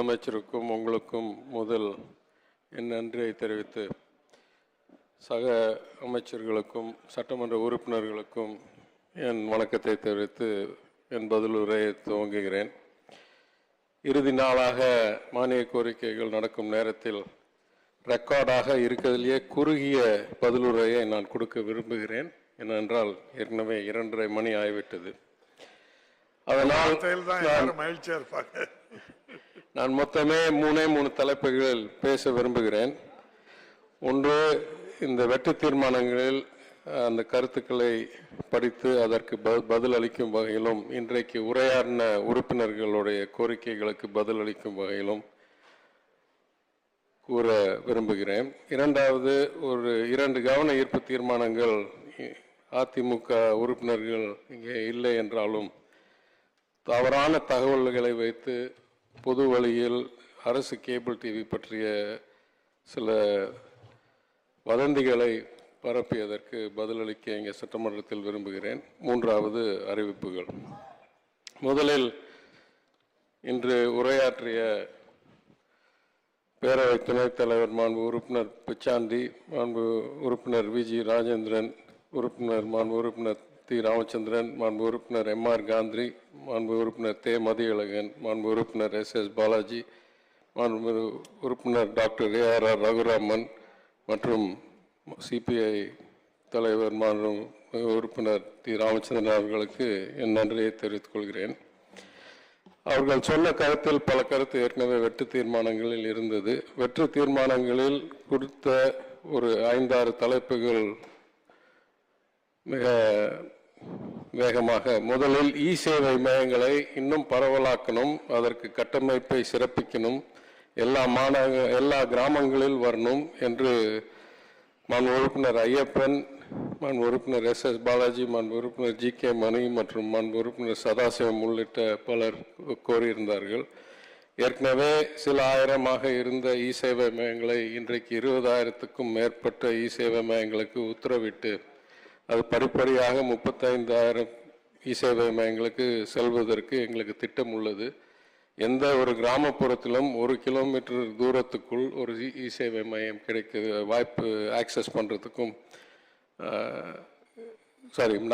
அமைச்சருக்கும் உங்களுக்கும் முதல் என் நன்றியை தெரிவித்து சக அமைச்சர்களுக்கும் சட்டமன்ற உறுப்பினர்களுக்கும் என் வணக்கத்தை தெரிவித்து என் பதிலுரையை துவங்குகிறேன். இறுதி நாளாக மானிய கோரிக்கைகள் நடக்கும் நேரத்தில் ரெக்கார்டாக இருக்கிறதுலேயே குறுகிய பதிலுரையை நான் கொடுக்க விரும்புகிறேன். ஏனென்றால் ஏற்கனவே 2:30 மணி ஆகிவிட்டது. அதனால் நான் மொத்தமே 3 தலைப்புகளில் பேச விரும்புகிறேன். ஒன்று, இந்த வெட்டு தீர்மானங்களில் அந்த கருத்துக்களை படித்து அதற்கு பதில் அளிக்கும் வகையிலும் இன்றைக்கு உரையாடின உறுப்பினர்களுடைய கோரிக்கைகளுக்கு பதில் அளிக்கும் வகையிலும் கூற விரும்புகிறேன். இரண்டாவது, 2 கவன ஈர்ப்பு தீர்மானங்கள் அதிமுக உறுப்பினர்கள் இங்கே இல்லை என்றாலும் தவறான தகவல்களை வைத்து பொது வழியில் அரசு கேபிள் டிவி பற்றிய சில வதந்திகளை பரப்பியதற்கு பதிலளிக்க இங்கே சட்டமன்றத்தில் விரும்புகிறேன். 3வது அறிவிப்புகள். முதலில் இன்று உரையாற்றிய பேரவை துணைத் தலைவர் மாண்பு உறுப்பினர் பிச்சாண்டி, மாண்பு உறுப்பினர் விஜி ராஜேந்திரன், மாண்பு உறுப்பினர் தி ராமச்சந்திரன், மாண்பு உறுப்பினர் MR காந்தி, மாண்பு உறுப்பினர் தே மதியழகன், மாண்பு உறுப்பினர் SS பாலாஜி, மாண்பு உறுப்பினர் டாக்டர் AR ரகுராமன் மற்றும் CPI தலைவர் மாண்பு உறுப்பினர் தி ராமச்சந்திரன் அவர்களுக்கு என் நன்றியை தெரிவித்துக் கொள்கிறேன். அவர்கள் சொன்ன கருத்தில் பல கருத்து ஏற்கனவே வெட்டு தீர்மானங்களில் இருந்தது. வெற்று தீர்மானங்களில் கொடுத்த ஒரு 5-6 தலைப்புகள் மிக வேகமாக. முதலில் சேவை மையங்களை இன்னும் பரவலாக்கணும், அதற்கு கட்டமைப்பை சிறப்பிக்கணும், எல்லா கிராமங்களில் வரணும் என்று மாண்பு உறுப்பினர் ஐயப்பன், மாண்பு உறுப்பினர் SS பாலாஜி, மாண்பு உறுப்பினர் GK மணி மற்றும் மாண்பு உறுப்பினர் சதாசிவம் உள்ளிட்ட பலர் கோரியிருந்தார்கள். ஏற்கனவே சில ஆயிரமாக இருந்த சேவை மையங்களை இன்றைக்கு 20,000க்கும் மேற்பட்ட சேவை மையங்களுக்கு உத்தரவிட்டு அது படிப்படியாக 35,000 சேவை மையங்களுக்கு செல்வதற்கு எங்களுக்கு திட்டம் உள்ளது. எந்த ஒரு கிராமப்புறத்திலும் 1 கிலோமீட்டர் தூரத்துக்குள் ஒரு சேவை மையம் வாய்ப்பு ஆக்சஸ் பண்ணுறதுக்கும்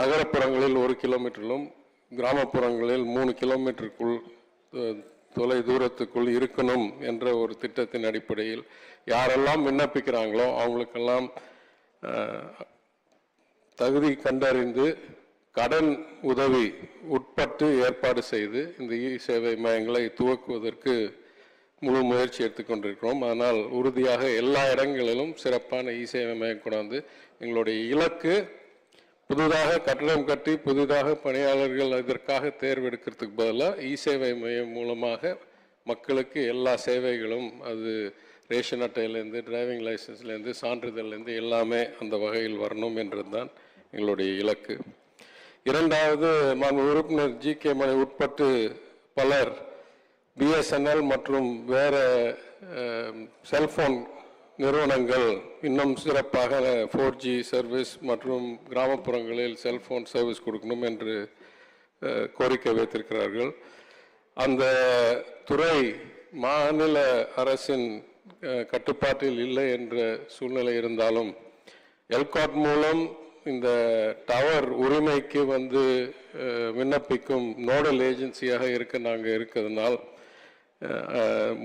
நகரப்புறங்களில் 1 கிலோமீட்டரிலும் கிராமப்புறங்களில் 3 கிலோமீட்டருக்குள் தொலை தூரத்துக்குள் இருக்கணும் என்ற ஒரு திட்டத்தின் அடிப்படையில் யாரெல்லாம் விண்ணப்பிக்கிறாங்களோ அவங்களுக்கெல்லாம் தகுதி கண்டறிந்து கடன் உதவி உட்பட்டு ஏற்பாடு செய்து இந்த சேவை மையங்களை துவக்குவதற்கு முழு முயற்சி எடுத்துக்கொண்டிருக்கிறோம். அதனால் உறுதியாக எல்லா இடங்களிலும் சிறப்பான சேவை மையம் கொண்டாந்து எங்களுடைய இலக்கு புதிதாக கட்டணம் கட்டி புதிதாக பணியாளர்கள் இதற்காக தேர்வெடுக்கிறதுக்கு பதிலாக சேவை மையம் மூலமாக மக்களுக்கு எல்லா சேவைகளும், அது ரேஷன் அட்டையிலேருந்து டிரைவிங் லைசன்ஸ்லேருந்து சான்றிதழ்லேருந்து எல்லாமே அந்த வகையில் வரணும் என்றது தான் எங்களுடைய இலக்கு. இரண்டாவது, மாண்பு உறுப்பினர் GK மணி உட்பட்டு பலர் BSNL மற்றும் வேறு செல்போன் நிறுவனங்கள் இன்னும் சிறப்பாக 4G சர்வீஸ் மற்றும் கிராமப்புறங்களில் செல்போன் சர்வீஸ் கொடுக்கணும் என்று கோரிக்கை வைத்திருக்கிறார்கள். அந்த துறை மாநில அரசின் கட்டுப்பாட்டில் இல்லை என்ற சூழ்நிலை இருந்தாலும் எல்காட் மூலம் இந்த டவர் உரிமைக்கு விண்ணப்பிக்கும் நோடல் ஏஜென்சியாக நாங்கள் இருக்கிறதுனால்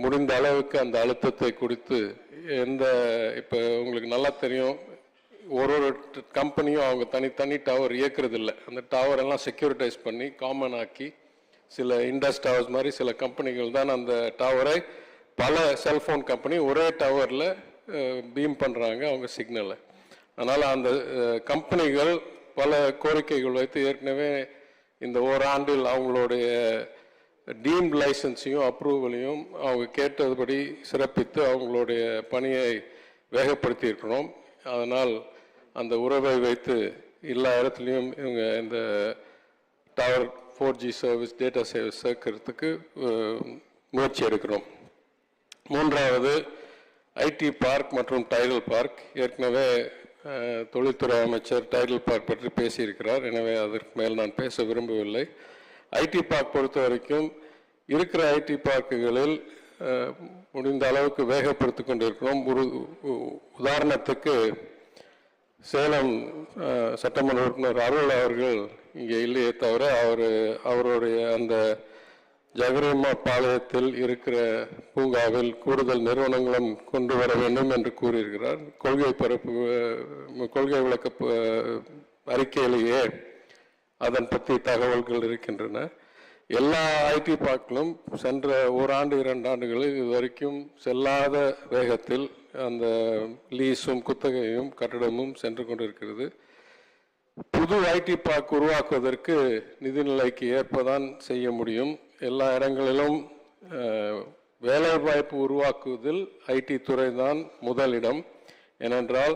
முடிந்த அளவுக்கு அந்த அழுத்தத்தை கொடுத்து இப்போ உங்களுக்கு நல்லா தெரியும், ஒரு கம்பெனியும் அவங்க தனி டவர் இயக்கிறதில்லை. அந்த டவர் எல்லாம் செக்யூரிட்டைஸ் பண்ணி காமன் ஆக்கி சில இண்டஸ் டவர்ஸ் மாதிரி சில கம்பெனிகள் தான் அந்த டவரை பல செல்ஃபோன் கம்பெனி ஒரே டவரில் பீம் பண்ணுறாங்க அவங்க சிக்னலை. அதனால் அந்த கம்பெனிகள் பல கோரிக்கைகள் வைத்து ஏற்கனவே இந்த ஓராண்டில் அவங்களுடைய டீம்ட் லைசன்ஸையும் அப்ரூவலையும் அவங்க கேட்டதுபடி சிறப்பித்து அவங்களுடைய பணியை வேகப்படுத்தி இருக்கிறோம். அதனால் அந்த உறவை வைத்து எல்லா இடத்துலையும் இவங்க இந்த tower 4G service data service சேர்க்கறதுக்கு முயற்சி எடுக்கிறோம். மூன்றாவது, IT பார்க் மற்றும் டைடல் பார்க். ஏற்கனவே தொழில்துறை அமைச்சர் டைடல் பார்க் பற்றி பேசியிருக்கிறார். எனவே அதற்கு மேல் நான் பேச விரும்பவில்லை. IT பார்க் பொறுத்த வரைக்கும் இருக்கிற IT பார்க்குகளில் முடிந்த அளவுக்கு வேகப்படுத்தி கொண்டிருக்கிறோம். ஒரு உதாரணத்துக்கு சேலம் சட்டமன்ற உறுப்பினர் அருள் அவர்கள் இங்கே இல்லையே தவிர அவருடைய அந்த ஜெகரியம்மா பாளையத்தில் இருக்கிற பூங்காவில் கூடுதல் நிறுவனங்களும் கொண்டு வர வேண்டும் என்று கூறியிருக்கிறார். கொள்கை விளக்க அறிக்கையிலேயே அதன் பற்றி தகவல்கள் இருக்கின்றன. எல்லா ஐடி பார்க்கிலும் சென்ற ஓராண்டு 2 ஆண்டுகளில் இதுவரைக்கும் செல்லாத வேகத்தில் அந்த லீஸும் குத்தகையும் கட்டடமும் சென்று கொண்டிருக்கிறது. புது ஐடி பார்க் உருவாக்குவதற்கு நிதிநிலைக்கு ஏற்பதான் செய்ய முடியும். எல்லா இடங்களிலும் வேலைவாய்ப்பு உருவாக்குவதில் ஐடி துறை தான் முதலிடம். ஏனென்றால்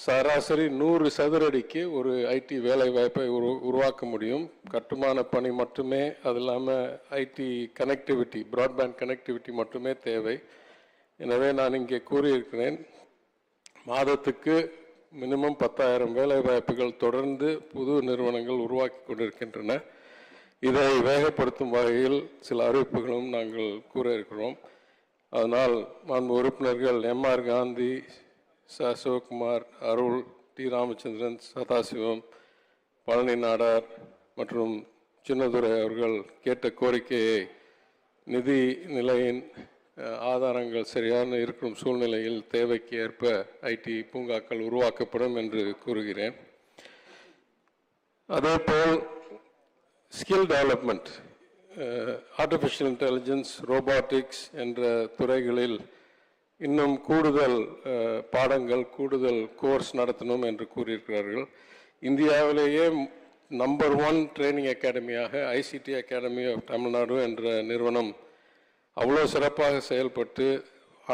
சராசரி 100 சதுரடிக்கு ஒரு ஐடி வேலைவாய்ப்பை உருவாக்க முடியும். கட்டுமான பணி மட்டுமே, அது இல்லாமல் ஐடி கனெக்டிவிட்டி, ப்ராட்பேண்ட் கனெக்டிவிட்டி மட்டுமே தேவை. எனவே நான் இங்கே கூறியிருக்கிறேன், மாதத்துக்கு மினிமம் 10,000 வேலைவாய்ப்புகள் தொடர்ந்து புது நிறுவனங்கள் உருவாக்கி கொண்டிருக்கின்றன. இதை வேகப்படுத்தும் வகையில் சில அறிவிப்புகளும் நாங்கள் கூற இருக்கிறோம். அதனால் மாண்பு உறுப்பினர்கள் எம்ஆர் காந்தி, சிவகுமார், அருள், டி ராமச்சந்திரன், சதாசிவம், பழனி நாடார் மற்றும் சின்னதுரை அவர்கள் கேட்ட கோரிக்கையை நிதி நிலையின் ஆதாரங்கள் சரியான இருக்கும் சூழ்நிலையில் தேவைக்கு ஏற்ப ஐடி பூங்காக்கள் உருவாக்கப்படும் என்று கூறுகிறேன். அதேபோல் skill development, artificial intelligence, robotics என்ற துறைகளில் இன்னும் கூடுதல் பாடங்கள், கூடுதல் கோர்ஸ் நடத்தணும் என்று கூறியிருக்கிறார்கள். இந்தியாவிலேயே நம்பர் 1 ட்ரைனிங் அகாடமியாக ஐசிடி அகாடமி ஆஃப் தமிழ்நாடு என்ற நிறுவனம் அவ்வளோ சிறப்பாக செயல்பட்டு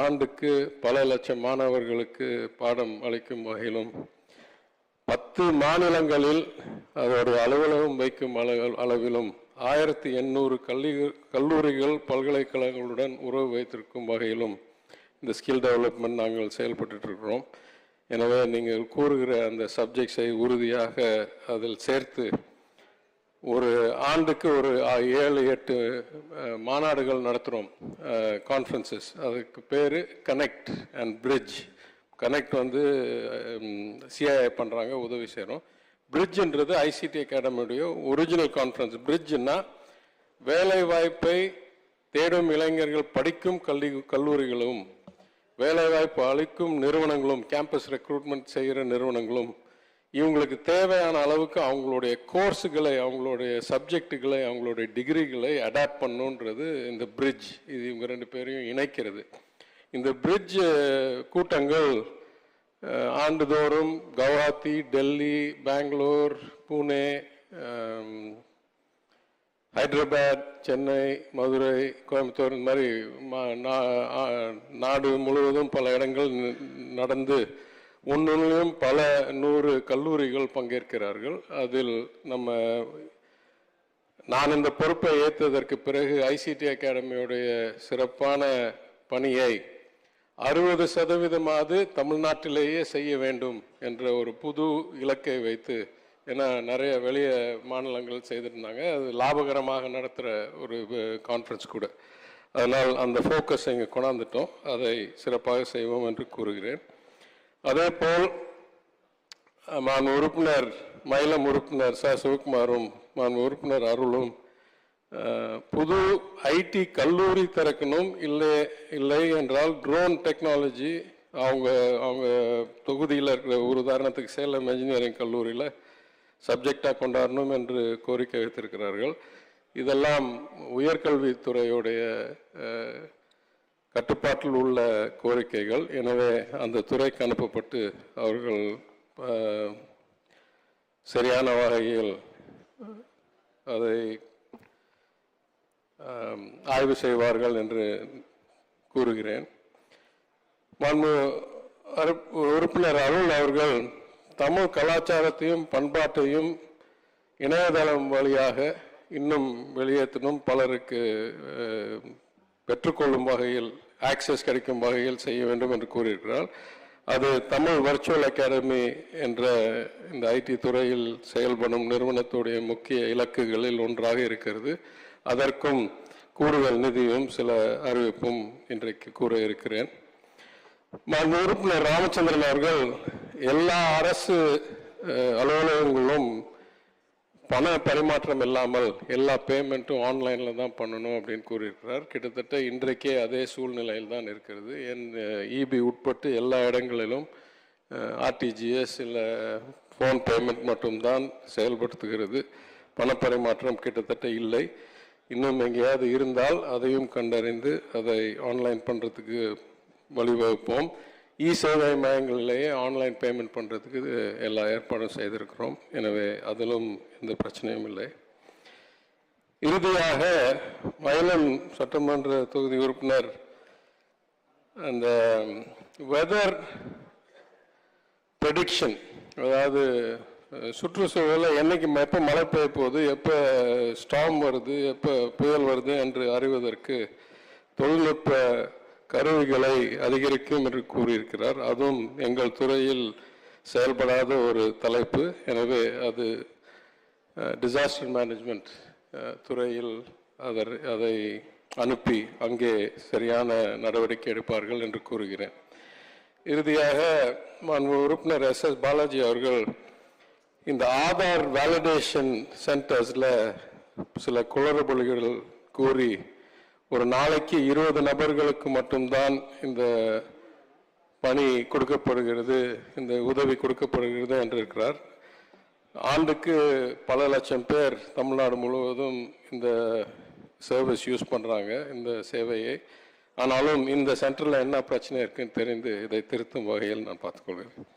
ஆண்டுக்கு பல லட்சம் மாணவர்களுக்கு பாடம் அளிக்கும் வகையிலும் 10 மாநிலங்களில் அதோடைய அலுவலகம் வைக்கும் அளவிலும் 1800 கல்லூரிகள், பல்கலைக்கழகங்களுடன் உறவு வைத்திருக்கும் வகையிலும் இந்த ஸ்கில் டெவலப்மெண்ட் நாங்கள் செயல்பட்டு இருக்கிறோம். எனவே நீங்கள் கூறுகிற அந்த சப்ஜெக்ட்ஸை உறுதியாக அதில் சேர்த்து ஒரு ஆண்டுக்கு ஒரு 7-8 மாநாடுகள் நடத்துகிறோம், கான்ஃபரன்சஸ். அதுக்கு பேர் கனெக்ட் அண்ட் பிரிட்ஜ். கனெக்ட் வந்து சிஐஐ பண்ணுறாங்க, உதவி செய்கிறோம். பிரிட்ஜுன்றது ஐசிடி அகாடமியுடைய ஒரிஜினல் கான்ஃபரன்ஸ். பிரிட்ஜுன்னா வேலைவாய்ப்பை தேடும் இளைஞர்கள் படிக்கும் கல்லூரிகளும் வேலைவாய்ப்பு அளிக்கும் நிறுவனங்களும், கேம்பஸ் ரெக்ரூட்மெண்ட் செய்கிற நிறுவனங்களும் இவங்களுக்கு தேவையான அளவுக்கு அவங்களுடைய கோர்ஸுகளை, அவங்களுடைய சப்ஜெக்டுகளை, அவங்களுடைய டிகிரிகளை அடாப்ட் பண்ணுன்றது இந்த பிரிட்ஜ். இது இவங்க 2 பேரையும் இணைக்கிறது. இந்த பிரிட்ஜ் கூட்டங்கள் ஆண்டுதோறும் கவுஹாத்தி, டெல்லி, பெங்களூர், புனே, ஹைதராபாத், சென்னை, மதுரை, கோயம்புத்தூர், இந்த மாதிரி நாடு முழுவதும் பல இடங்கள் நடந்து ஒன்றுலையும் பல 100 கல்லூரிகள் பங்கேற்கிறார்கள். அதில் நான் இந்த பொறுப்பை ஏற்றதற்கு பிறகு ஐசிடி அகாடமியுடைய சிறப்பான பணியை 60% தமிழ்நாட்டிலேயே செய்ய வேண்டும் என்ற ஒரு புது இலக்கை வைத்து, ஏன்னா நிறைய வெளிய மாநிலங்கள் செய்திருந்தாங்க, அது லாபகரமாக நடத்துகிற ஒரு கான்ஃபரன்ஸ் கூட. அதனால் அந்த ஃபோக்கஸ் இங்கே கொண்டாந்துட்டோம். அதை சிறப்பாக செய்வோம் என்று கூறுகிறேன். அதேபோல் மாண்பு உறுப்பினர் மயிலம் உறுப்பினர் சிவகுமாரும் உறுப்பினர் அருளும் புது ஐடி கல்லூரி திறக்கணும், இல்லை என்றால் ட்ரோன் டெக்னாலஜி அவங்க தொகுதியில் இருக்கிற ஒரு உதாரணத்துக்கு சேலம் இன்ஜினியரிங் கல்லூரியில் சப்ஜெக்டாக கொண்டாடணும் என்று கோரிக்கை வைத்திருக்கிறார்கள். இதெல்லாம் உயர்கல்வித்துறையுடைய கட்டுப்பாட்டில் உள்ள கோரிக்கைகள். எனவே அந்த துறைக்கு அனுப்பப்பட்டு அவர்கள் சரியான வகையில் அதை ஆய்வு செய்வார்கள் என்று கூறுகிறேன். மாண்பு உறுப்பினர் அருள் அவர்கள் தமிழ் கலாச்சாரத்தையும் பண்பாட்டையும் இணையதளம் வழியாக இன்னும் வெளியேற்றணும், பலருக்கு பெற்றுக்கொள்ளும் வகையில், ஆக்சஸ் கிடைக்கும் வகையில் செய்ய வேண்டும் என்று கூறியிருக்கிறார். அது தமிழ் வர்ச்சுவல் அகாடமி என்ற இந்த ஐடி துறையில் செயல்படும் நிறுவனத்துடைய முக்கிய இலக்குகளில் ஒன்றாக இருக்கிறது. அதற்கும் கூடுதல் நிதியும் சில அறிவிப்பும் இன்றைக்கு கூற இருக்கிறேன். உறுப்பினர் ராமச்சந்திரன் அவர்கள் எல்லா அரசு அலுவலகங்களும் பண பரிமாற்றம் இல்லாமல் எல்லா பேமெண்ட்டும் ஆன்லைனில் தான் பண்ணணும் அப்படின்னு கூறியிருக்கிறார். கிட்டத்தட்ட இன்றைக்கே அதே சூழ்நிலையில் தான் இருக்கிறது. இபி உட்பட்டு எல்லா இடங்களிலும் ஆர்டிஜிஎஸ் இல்லை ஃபோன் பேமெண்ட் மட்டும்தான் செயல்படுத்துகிறது. பணப்பரிமாற்றம் கிட்டத்தட்ட இல்லை. இன்னும் எங்கேயாவது இருந்தால் அதையும் கண்டறிந்து அதை ஆன்லைன் பண்ணுறதுக்கு வழிவகுப்போம். சேவை மையங்களிலேயே ஆன்லைன் பேமெண்ட் பண்ணுறதுக்கு எல்லா ஏற்பாடும் செய்திருக்கிறோம். எனவே அதிலும் எந்த பிரச்சனையும் இல்லை. இறுதியாக மயிலம் சட்டமன்ற தொகுதி உறுப்பினர் அந்த வெதர் ப்ரெடிக்ஷன், அதாவது சுற்றுச்சூழலில் என்னைக்கு எப்போ மழை பெய்ய போகுது, எப்போ ஸ்டார்ம் வருது, எப்போ புயல் வருது என்று அறிவதற்கு தொழில்நுட்ப கருவிகளை அதிகரிக்கும் என்று கூறியிருக்கிறார். அதுவும் எங்கள் துறையில் செயல்படாத ஒரு தலைப்பு. எனவே அது டிசாஸ்டர் மேனேஜ்மெண்ட் துறையில் அதை அனுப்பி அங்கே சரியான நடவடிக்கை எடுப்பார்கள் என்று கூறுகிறேன். இறுதியாக உறுப்பினர் SS பாலாஜி அவர்கள் இந்த ஆதார் வேலிடேஷன் சென்டர்ஸில் சில குளறுபடிகள் கூறி ஒரு நாளைக்கு 20 நபர்களுக்கு மட்டும்தான் இந்த பணி கொடுக்கப்படுகிறது, இந்த உதவி கொடுக்கப்படுகிறது என்றிருக்கிறார். ஆண்டுக்கு பல லட்சம் பேர் தமிழ்நாடு முழுவதும் இந்த சர்வீஸ் யூஸ் பண்ணுறாங்க, இந்த சேவையை. ஆனாலும் இந்த சென்டரில் என்ன பிரச்சனை இருக்குன்னு தெரிந்து இதை திருத்தும் வகையில் நான் பார்த்துக்கொள்கிறேன்.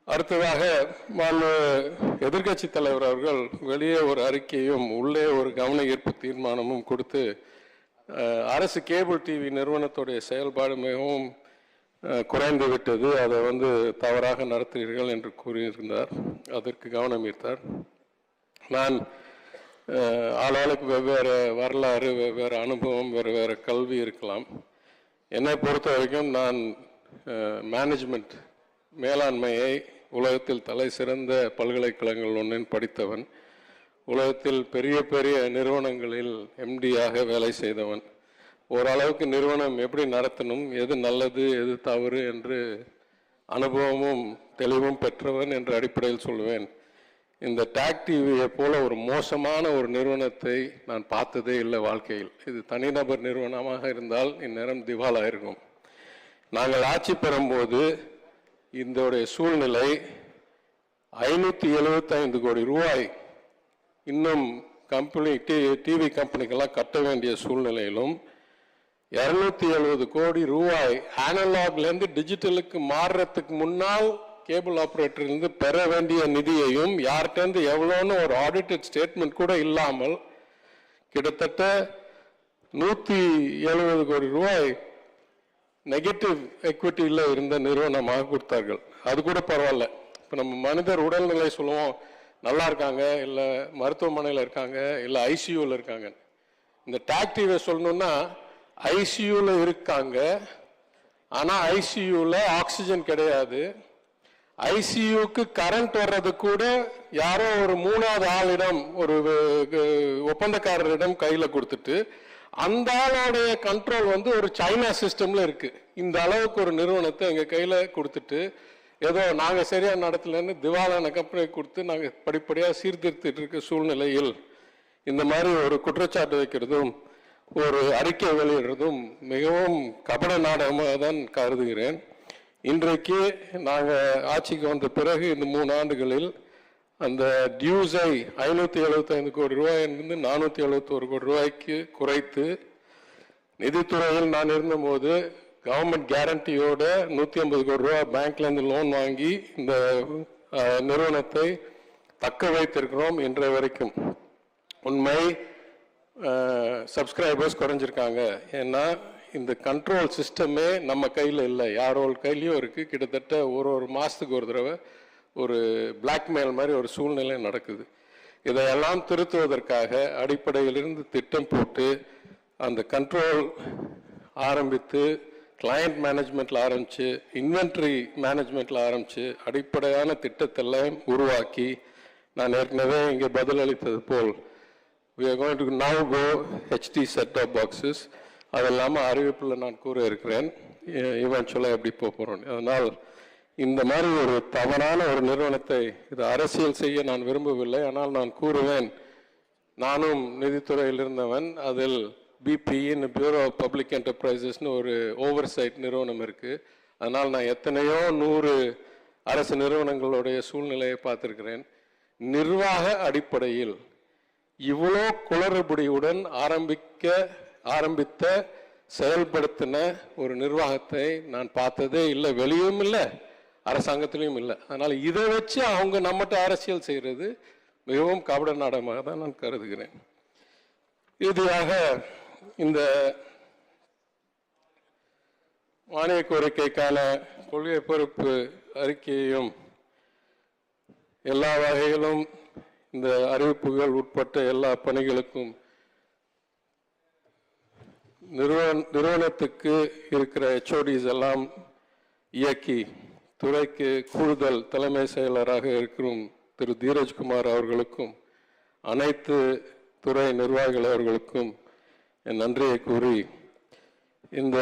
அடுத்ததாக எதிர்கட்சி தலைவர் அவர்கள் வெளியே ஒரு அறிக்கையும் உள்ளே ஒரு கவன ஈர்ப்பு தீர்மானமும் கொடுத்து அரசு கேபிள் டிவி நிறுவனத்துடைய செயல்பாடு மிகவும் குறைந்து விட்டது, அதை தவறாக நடத்துகிறீர்கள் என்று கூறியிருந்தார். அதற்கு கவனம் ஈர்த்தார். நான் ஆளாளுக்கு வெவ்வேறு வரலாறு, வெவ்வேறு அனுபவம், வேறு கல்வி இருக்கலாம். என்னை பொறுத்த வரைக்கும் நான் மேனேஜ்மெண்ட் மேலாண்மையை உலகத்தில் தலை சிறந்த பல்கலைக்கழகங்கள் ஒன்றில் படித்தவன். உலகத்தில் பெரிய பெரிய நிறுவனங்களில் MD-யாக வேலை செய்தவன். ஓரளவுக்கு நிறுவனம் எப்படி நடத்தணும், எது நல்லது எது தவறு என்று அனுபவமும் தெளிவும் பெற்றவன் என்ற அடிப்படையில் சொல்லுவேன். இந்த டாக் டிவியை போல ஒரு மோசமான ஒரு நிறுவனத்தை நான் பார்த்ததே இல்லை வாழ்க்கையில். இது தனிநபர் நிறுவனமாக இருந்தால் இந்நேரம் திவாலாயிருக்கும். நாங்கள் ஆட்சி பெறும்போது இந்த சூழ்நிலை 575 கோடி ரூபாய் இன்னும் டிவி கம்பெனிக்கெல்லாம் கட்ட வேண்டிய சூழ்நிலையிலும் 270 கோடி ரூபாய் அனலாக்லேருந்து டிஜிட்டலுக்கு மாறுறதுக்கு முன்னால் கேபிள் ஆப்ரேட்டர்லேருந்து பெற வேண்டிய நிதியையும் யார்கிட்டேருந்து எவ்வளோன்னு ஒரு ஆடிட்டட் ஸ்டேட்மெண்ட் கூட இல்லாமல் கிட்டத்தட்ட 170 கோடி ரூபாய் நெகட்டிவ் எக்விட்டியில் இருந்த நிறுவனமாக கொடுத்தார்கள். அது கூட பரவாயில்ல. இப்போ நம்ம மனிதர் உடல்நிலை சொல்லுவோம், நல்லா இருக்காங்க, இல்லை மருத்துவமனையில் இருக்காங்க, இல்லை ஐசியூவில் இருக்காங்க. இந்த டாக் டிவியை சொல்லணும்னா ஐசியூவில் இருக்காங்க, ஆனால் ஐசியூவில் ஆக்சிஜன் கிடையாது. ஐசியூக்கு கரண்ட் வர்றது கூட யாரோ ஒரு 3வது ஆளிடம், ஒரு ஒப்பந்தக்காரரிடம் கையில் கொடுத்துட்டு அந்த ஆளோடைய கண்ட்ரோல் ஒரு சைனா சிஸ்டம்ல இருக்கு. இந்த அளவுக்கு ஒரு நிறுவனத்தை எங்க கையில கொடுத்துட்டு ஏதோ நாங்க சரியா நடத்தலன்னு திவாலான கம்பெனி கொடுத்து நாங்க படிப்படியா சீர்திருத்திட்டு இருக்க சூழ்நிலையில் இந்த மாதிரி ஒரு குற்றச்சாட்டு வைக்கிறதும் ஒரு அறிக்கை வெளியிடுறதும் மிகவும் கபட நாடகமாக தான் கருதுகிறேன். இன்றைக்கு நாங்க ஆட்சிக்கு வந்த பிறகு இந்த 3 ஆண்டுகளில் அந்த டியூஸை 575 கோடி ரூபாயிலிருந்து 471 கோடி ரூபாய்க்கு குறைத்து, நிதித்துறையில் நான் இருந்தபோது கவர்மெண்ட் கேரண்டியோட 150 கோடி ரூபாய் பேங்க்லேருந்து லோன் வாங்கி இந்த நிறுவனத்தை தக்க வைத்திருக்கிறோம் இன்றைய வரைக்கும். உண்மை சப்ஸ்கிரைபர்ஸ் குறைஞ்சிருக்காங்க. ஏன்னா இந்த கண்ட்ரோல் சிஸ்டமே நம்ம கையில் இல்லை, யாரோட கையிலையும் இருக்குது. கிட்டத்தட்ட ஒரு மாதத்துக்கு ஒரு தடவை ஒரு பிளாக்மெயில் மாதிரி ஒரு சூழ்நிலை நடக்குது. இதையெல்லாம் திருத்துவதற்காக அடிப்படையிலிருந்து திட்டம் போட்டு அந்த கண்ட்ரோல் ஆரம்பித்து கிளையண்ட் மேனேஜ்மெண்ட்டில் ஆரம்பித்து இன்வென்ட்ரி மேனேஜ்மெண்ட்டில் ஆரம்பித்து அடிப்படையான திட்டத்தெல்லாம் உருவாக்கி, நான் ஏற்கனவே இங்கே பதிலளித்தது போல் we are going to now go HD set-top boxes. அது இல்லாமல் அறிவிப்பில் நான் கூற இருக்கிறேன் இவென்ச்சுவலாக எப்படி போகிறோம். அதனால் இந்த மாதிரி ஒரு தவறான ஒரு நிறுவனத்தை இது அரசியல் செய்ய நான் விரும்பவில்லை. ஆனால் நான் கூறுவேன், நானும் நிதித்துறையில் இருந்தவன். அதில் பிபிஇன்னு பியூரோ ஆஃப் பப்ளிக் என்டர்பிரைசஸ்னு ஒரு ஓவர்சைட் நிறுவனம் இருக்குது. அதனால் நான் எத்தனையோ 100 அரசு நிறுவனங்களுடைய சூழ்நிலையை பார்த்துருக்கிறேன். நிர்வாக அடிப்படையில் இவ்வளோ குளறுபடியுடன் ஆரம்பித்த செயல்படுத்தின ஒரு நிர்வாகத்தை நான் பார்த்ததே இல்லை, வெளியும் இல்லை, அரசாங்கத்திலையும் இல்லை. அதனால் இதை வச்சு அவங்க நம்மகிட்ட அரசியல் செய்கிறது மிகவும் கபட நாடகமாக தான் நான் கருதுகிறேன். இறுதியாக இந்த மானிய கோரிக்கைக்கான கொள்கை பொறுப்பு அறிக்கையையும் எல்லா வகையிலும் இந்த அறிவிப்புகள் உட்பட்ட எல்லா பணிகளுக்கும் நிறுவனத்துக்கு இருக்கிற HODs எல்லாம் இயக்கி துறைக்கு கூடுதல் தலைமை செயலராக இருக்கும் திரு தீரஜ்குமார் அவர்களுக்கும் அனைத்து துறை நிர்வாகிகள் அவர்களுக்கும் என் நன்றியை கூறி, இந்த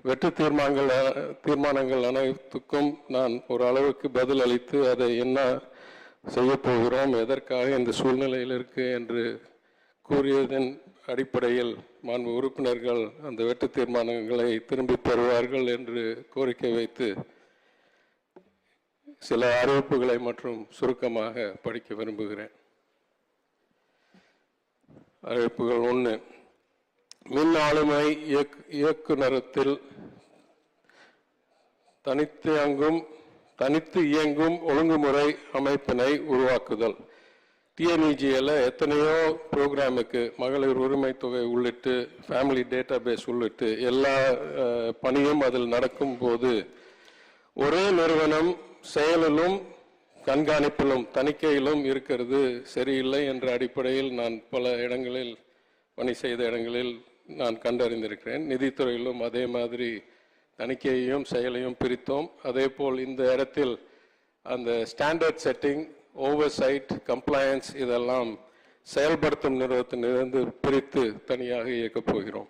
வெற்று தீர்மானங்கள் அனைத்துக்கும் நான் ஒரு அளவுக்கு பதில் அளித்து அதை என்ன செய்ய போகிறோம், எதற்காக இந்த சூழ்நிலையில் இருக்கு என்று கூறியதன் அடிப்படையில் மாண்பு உறுப்பினர்கள் அந்த வெற்று தீர்மானங்களை திரும்பி பெறுவார்கள் என்று கோரிக்கை வைத்து சில அறிவிப்புகளை மற்றும் சுருக்கமாக படிக்க விரும்புகிறேன். அறிவிப்புகள் 1. மின் ஆளுமை இயக்குநரத்தில் தனித்து இயங்கும் ஒழுங்குமுறை அமைப்பினை உருவாக்குதல். டிஎன்இஜியில் எத்தனையோ ப்ரோக்ராமுக்கு மகளிர் உரிமை தொகை உள்ளிட்டு ஃபேமிலி டேட்டா பேஸ் உள்ளிட்டு எல்லா பணியும் அதில் நடக்கும் போது ஒரே நிறுவனம் செயலிலும் கண்காணிப்பிலும் தணிக்கையிலும் இருக்கிறது சரியில்லை என்ற அடிப்படையில் நான் பல இடங்களில் பணி செய்த இடங்களில் நான் கண்டறிந்திருக்கிறேன். நிதித்துறையிலும் அதே மாதிரி தணிக்கையையும் செயலையும் பிரித்தோம். அதே போல் இந்த இடத்தில் அந்த ஸ்டாண்டர்ட் செட்டிங், ஓவர்சைட், கம்ப்ளையன்ஸ் இதெல்லாம் செயல்படுத்தும் நிறுவனத்திலிருந்து பிரித்து தனியாக இயக்கப் போகிறோம்.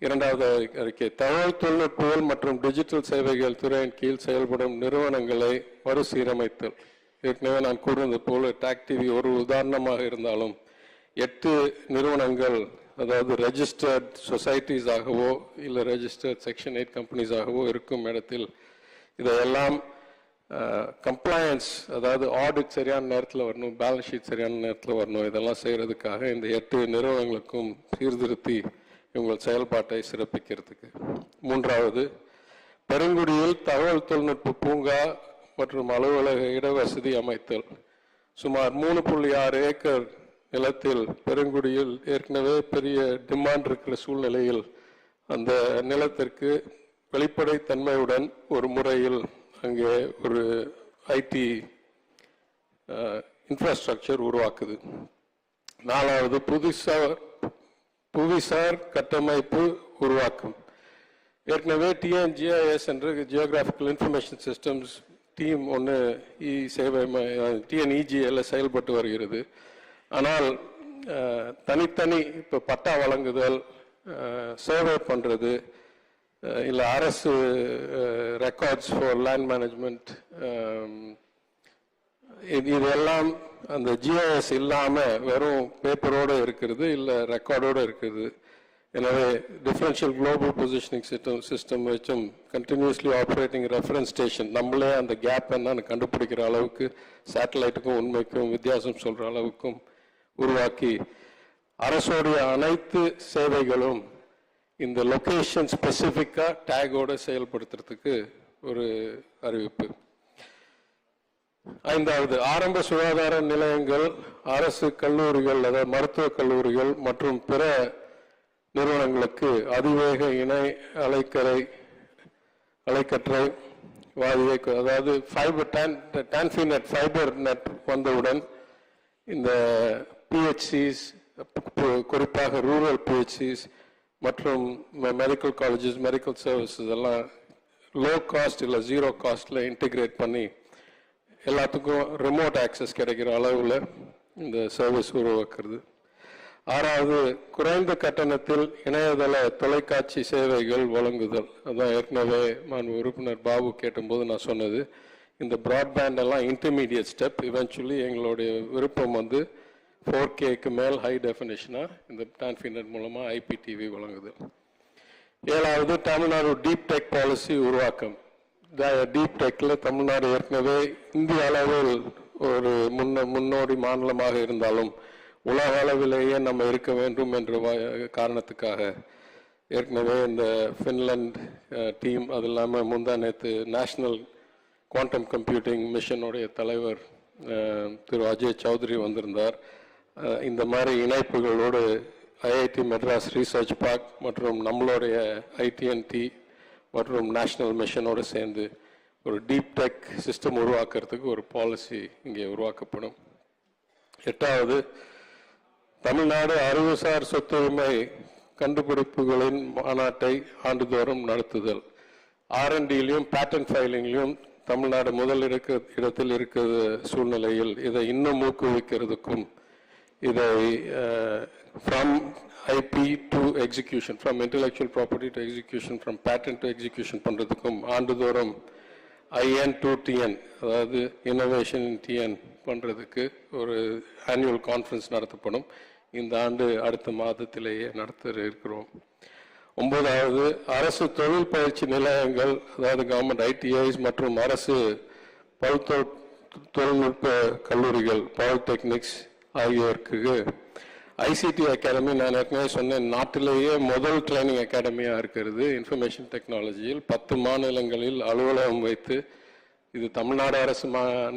2வது அறிக்கை, தகவல் தொழில்நுட்பங்கள் மற்றும் டிஜிட்டல் சேவைகள் துறையின் கீழ் செயல்படும் நிறுவனங்களை மறுசீரமைத்தல். ஏற்கனவே நான் கூறினது போல டாக் டிவி ஒரு உதாரணமாக இருந்தாலும் 8 நிறுவனங்கள், அதாவது ரெஜிஸ்டர்ட் சொசைட்டிஸ் ஆகவோ இல்லை ரெஜிஸ்டர்ட் செக்ஷன் 8 கம்பெனிஸ் ஆகவோ இருக்கும் இடத்தில் இதையெல்லாம் கம்ப்ளையன்ஸ், அதாவது ஆடிட் சரியான நேரத்தில் வரணும், பேலன்ஸ் ஷீட் சரியான நேரத்தில் வரணும், இதெல்லாம் செய்கிறதுக்காக இந்த 8 நிறுவனங்களுக்கும் சீர்திருத்தி இவங்கள் செயல்பாட்டை சிறப்பிக்கிறதுக்கு. 3வது, பெருங்குடியில் தகவல் தொழில்நுட்ப பூங்கா மற்றும் அலுவலக இடவசதி அமைத்தல். சுமார் 3.6 ஏக்கர் நிலத்தில் பெருங்குடியில் ஏற்கனவே பெரிய டிமாண்ட் இருக்கிற சூழ்நிலையில் அந்த நிலத்திற்கு வெளிப்படைத்தன்மையுடன் ஒரு முறையில் அங்கே ஒரு ஐடி இன்ஃப்ராஸ்ட்ரக்சர் உருவாக்குது. 4வது, புவிசார் கட்டமைப்பு உருவாக்கும். ஏற்கனவே டிஎன்ஜிஐஎஸ் என்ற ஜியோகிராஃபிக்கல் இன்ஃபர்மேஷன் சிஸ்டம்ஸ் டீம் ஒன்று டிஎன்இஜிஎல்ல செயல்பட்டு வருகிறது. ஆனால் தனித்தனி இப்போ பட்டா வழங்குதல், சர்வே பண்ணுறது, இல்லை அரசு ரெக்கார்ட்ஸ் ஃபார் லேண்ட் மேனேஜ்மெண்ட், இதெல்லாம் அந்த ஜிஐஎஸ் இல்லாமல் வெறும் பேப்பரோடு இருக்கிறது, இல்லை ரெக்கார்டோடு இருக்குது. எனவே டிஃபரன்ஷியல் குளோபல் பொசிஷனிங் சிஸ்டம் வச்சும் கண்டினியூஸ்லி ஆப்ரேட்டிங் ரெஃபரன்ஸ் ஸ்டேஷன் நம்மளே அந்த கேப் என்னன்னு கண்டுபிடிக்கிற அளவுக்கு சேட்டலைட்டுக்கும் உண்மைக்கும் வித்தியாசம் சொல்கிற அளவுக்கும் உருவாக்கி அரசோடைய அனைத்து சேவைகளும் இந்த லொகேஷன் ஸ்பெசிஃபிக்காக டேகோடு செயல்படுத்துறதுக்கு ஒரு அறிவிப்பு. 5வது, ஆரம்ப சுகாதார நிலையங்கள், அரசு கல்லூரிகள், அதாவது மருத்துவக் கல்லூரிகள் மற்றும் பிற நிறுவனங்களுக்கு அதிவேக இணை அலைக்கற்றை வாதியை, அதாவது டான்ஃபிநெட் ஃபைபர் நெட் வந்தவுடன் இந்த பிஹெச்சிஸ், குறிப்பாக ரூரல் பிஹெச்சிஸ் மற்றும் மெடிக்கல் காலேஜஸ், மெடிக்கல் சர்வீசஸ் எல்லாம் லோ காஸ்ட் இல்லை 0 காஸ்டில் இன்டிகிரேட் பண்ணி எல்லாத்துக்கும் ரிமோட் ஆக்சஸ் கிடைக்கிற அளவில் இந்த சர்வீஸ் உருவாக்குறது. 6வது, குறைந்த கட்டணத்தில் இணையதள தொலைக்காட்சி சேவைகள் வழங்குதல். அதான் ஏற்கனவே உறுப்பினர் பாபு கேட்டும்போது நான் சொன்னது. இந்த ப்ராட்பேண்ட் எல்லாம் இன்டர்மீடியட் ஸ்டெப். இவென்ச்சுவலி எங்களுடைய விருப்பம் 4Kக்கு மேல் ஹை டெஃபினேஷனாக இந்த டான்ஃபினட் மூலமாக IPTV வழங்குதல். 7வது, தமிழ்நாடு டீப் டெக் பாலிசி உருவாக்கம். டீப் டெக்கில் தமிழ்நாடு ஏற்கனவே இந்திய அளவில் ஒரு முன்னோடி மாநிலமாக இருந்தாலும் உலக அளவிலேயே நம்ம இருக்க வேண்டும் என்ற காரணத்துக்காக ஏற்கனவே இந்த ஃபின்லாண்ட் டீம், அது இல்லாமல் முந்தா நேற்று நேஷ்னல் குவாண்டம் கம்ப்யூட்டிங் மிஷனுடைய தலைவர் திரு அஜய் சௌத்ரி வந்திருந்தார். இந்த மாதிரி இணைப்புகளோடு IIT மெட்ராஸ் ரிசர்ச் பார்க் மற்றும் நம்மளுடைய ITNT மற்றும் நேஷ்னல் மிஷனோடு சேர்ந்து ஒரு டீப் டெக் சிஸ்டம் உருவாக்குறதுக்கு ஒரு பாலிசி இங்கே உருவாக்கப்படும். 8வது, தமிழ்நாடு அறிவுசார் சொத்துரிமை கண்டுபிடிப்புகளின் மாநாட்டை ஆண்டுதோறும் நடத்துதல். R&Dலையும் பேட்டன்ட் ஃபைலிங்லையும் தமிழ்நாடு முதல் இடத்தில் இருக்கிற சூழ்நிலையில் இதை இன்னும் ஊக்குவிக்கிறதுக்கும் இதை from IP to execution, from intellectual property to execution, from patent to execution பண்ணுறதுக்கும் ஆண்டுதோறும் IN to TN, அதாவது இன்னோவேஷன் இன் TN பண்ணுறதுக்கு ஒரு ஆனுவல் கான்ஃபரன்ஸ் நடத்தப்படும். இந்த ஆண்டு அடுத்த மாதத்திலேயே நடத்த இருக்கிறோம். 9வது, அரசு தொழில் பயிற்சி நிலையங்கள், அதாவது கவர்மெண்ட் ITIs மற்றும் அரசு தொழில்நுட்ப கல்லூரிகள் பாலிடெக்னிக்ஸ் ஆகியோருக்கு ICT அகாடமி, நான் ஏற்கனவே சொன்னேன், நாட்டிலேயே முதல் ட்ரைனிங் அகாடமியாக இருக்கிறது இன்ஃபர்மேஷன் டெக்னாலஜியில். 10 மாநிலங்களில் அலுவலகம் வைத்து, இது தமிழ்நாடு அரசு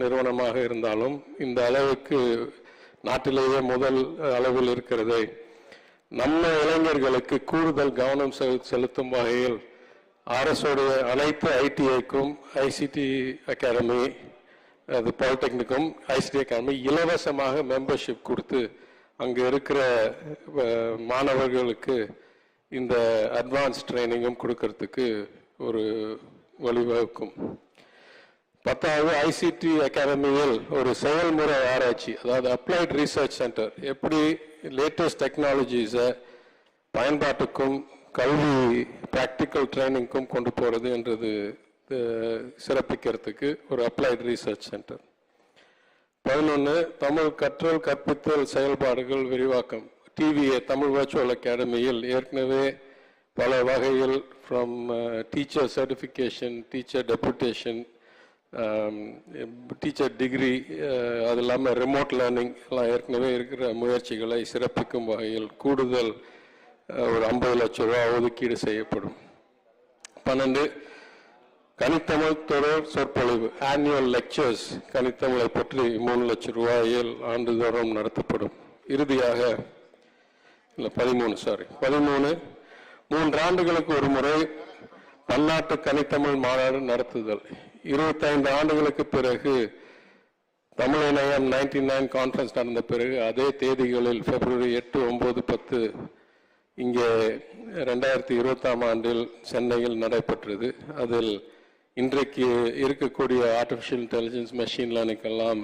நிறுவனமாக இருந்தாலும் இந்த அளவுக்கு நாட்டிலேயே முதல் அளவில் இருக்கிறதை நம்ம இளைஞர்களுக்கு கூடுதல் கவனம் செலுத்தும் வகையில் அரசுடைய அனைத்து ITIக்கும் ICT அகாடமி, அது பாலிடெக்னிக்கும் ICT அகாடமி இலவசமாக மெம்பர்ஷிப் கொடுத்து அங்கே இருக்கிற மாணவர்களுக்கு இந்த அட்வான்ஸ் ட்ரைனிங்கும் கொடுக்கறதுக்கு ஒரு வழிவகுக்கும். 10வது, ICT அகாடமியில் ஒரு செயல்முறை ஆராய்ச்சி, அதாவது அப்ளைட் ரிசர்ச் சென்டர், எப்படி லேட்டஸ்ட் டெக்னாலஜிஸை பயன்பாட்டுக்கும் கல்வி ப்ராக்டிக்கல் ட்ரைனிங்க்கும் கொண்டு போகிறது என்றது சிறப்பிக்கிறதுக்கு ஒரு அப்ளைட் ரிசர்ச் சென்டர். 11, தமிழ் கற்றல் கற்பித்தல் செயல்பாடுகள் விரிவாக்கம். TVA தமிழ் வர்ச்சுவல் அகாடமியில் ஏற்கனவே பல வகையில் from teacher certification, teacher deputation, teacher degree, அது இல்லாமல் ரிமோட் லேர்னிங் எல்லாம் ஏற்கனவே இருக்கிற முயற்சிகளை சிறப்பிக்கும் வகையில் கூடுதல் ஒரு 50 லட்சம் ரூபா ஒதுக்கீடு செய்யப்படும். 12, கனித்தமிழ் தொடர் சொற்பொழிவு ஆனுவல் லெக்சர்ஸ் கனித்தமிழை பற்றி 3 லட்சம் ரூபாயில் ஆண்டுதோறும் நடத்தப்படும். இறுதியாக 13 3 ஆண்டுகளுக்கு ஒரு முறை பன்னாட்டு கனித்தமிழ் மாநாடு நடத்துதல். 25 ஆண்டுகளுக்கு பிறகு தமிழ் இணையம் 99 கான்ஃபரன்ஸ் நடந்த பிறகு அதே தேதிகளில் February 8, 9, 10 இங்கே 2020ஆம் ஆண்டில் சென்னையில் நடைபெற்றது. அதில் இன்றைக்கு இருக்கக்கூடிய ஆர்டிஃபிஷியல் இன்டெலிஜென்ஸ், மெஷின் லேர்னிங்கெல்லாம்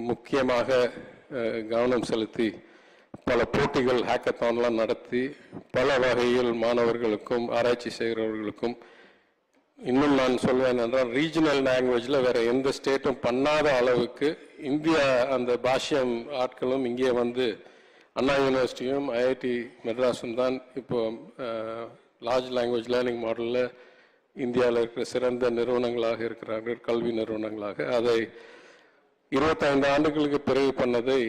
முக்கியமாக கவனம் செலுத்தி பல போட்டிகள், ஹேக்கத்தான்லாம் நடத்தி பல வகையில் மாணவர்களுக்கும் ஆராய்ச்சி செய்கிறவர்களுக்கும், இன்னும் நான் சொல்வேன் என்றால் ரீஜனல் லாங்குவேஜில் வேறு எந்த ஸ்டேட்டும் பண்ணாத அளவுக்கு இந்தியா அந்த பாஷ்யம் ஆட்களும் இங்கே வந்து அண்ணா யூனிவர்சிட்டியும் IIT மெட்ராஸும் தான் இப்போ லார்ஜ் லாங்குவேஜ் லேர்னிங் மாடலில் இந்தியாவில் இருக்கிற சிறந்த நிறுவனங்களாக இருக்கிறார்கள், கல்வி நிறுவனங்களாக. அதை 25 ஆண்டுகளுக்கு பிறகு பண்ணதை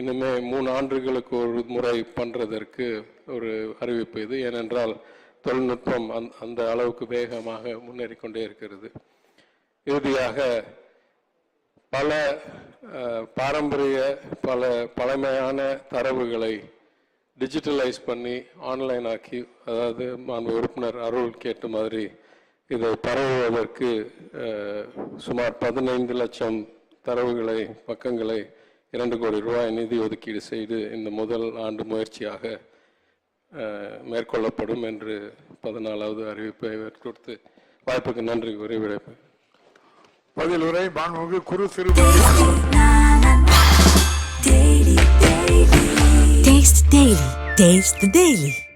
இனிமே 3 ஆண்டுகளுக்கு ஒரு முறை பண்ணுறதற்கு ஒரு அறிவிப்பு இது. ஏனென்றால் தொழில்நுட்பம் அந்த அளவுக்கு வேகமாக முன்னேறிக்கொண்டே இருக்கிறது. இறுதியாக பல பாரம்பரிய பழமையான தரவுகளை டிஜிட்டலைஸ் பண்ணி ஆன்லைன் ஆக்கி, அதாவது உறுப்பினர் அருள் கேட்ட மாதிரி இதை பரவுவதற்கு சுமார் 15 லட்சம் தரவுகளை, பக்கங்களை 2 கோடி ரூபாய் நிதி ஒதுக்கீடு செய்து இந்த முதல் ஆண்டு முயற்சியாக மேற்கொள்ளப்படும் என்று 14வது அறிவிப்பை கொடுத்து வாய்ப்புக்கு நன்றி கூறி விடைபெறுகிறேன். பதிலுரை மாண்புமிகு குரு சிறுவர்கள். Taste the Daily. Taste the Daily.